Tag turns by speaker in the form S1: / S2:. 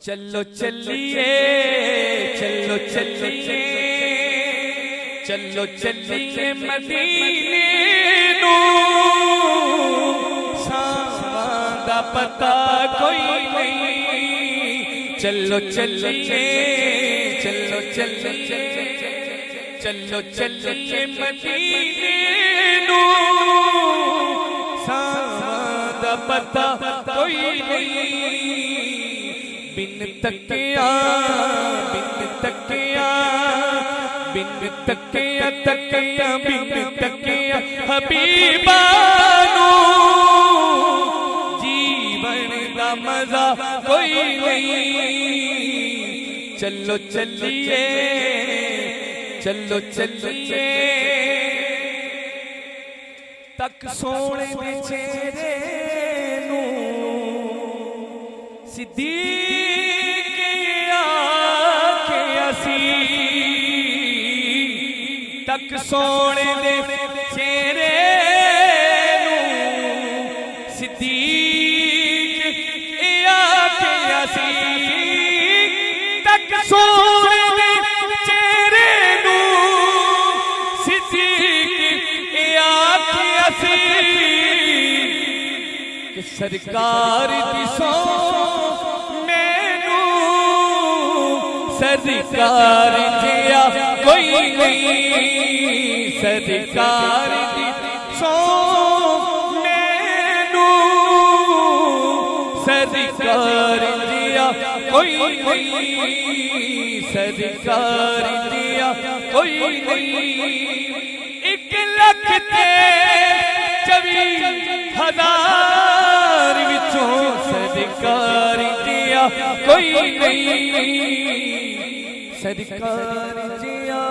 S1: चलो चलिए चलो चलिए चलो चलिए मदीने नू सावां दा पता कोई नहीं। चलो चलिए चलो चलिए चलो चलिए मदीने नू सावां दा पता कोई नहीं। बिन तकिया तकिया तकिया बिन तकिया हबीबा नू जीवन दा मजा कोई नहीं। चलो चलिए चलो चलिए तक सोने दे चेहरे नू सिद्दीक आके असी तक सोने दे चेहरे नू सिद्दीक आके असी तक सोने दे चेहरे नू सिद्दीक आके असी कि सरकार दी सो सरकार जिया कोई नहीं। सरकार दी सो मैनू सरकार जिया कोई नहीं। सरकार जिया कोई नहीं। 1,24,000 विचों सरकार जिया कोई नहीं। सरकार जिया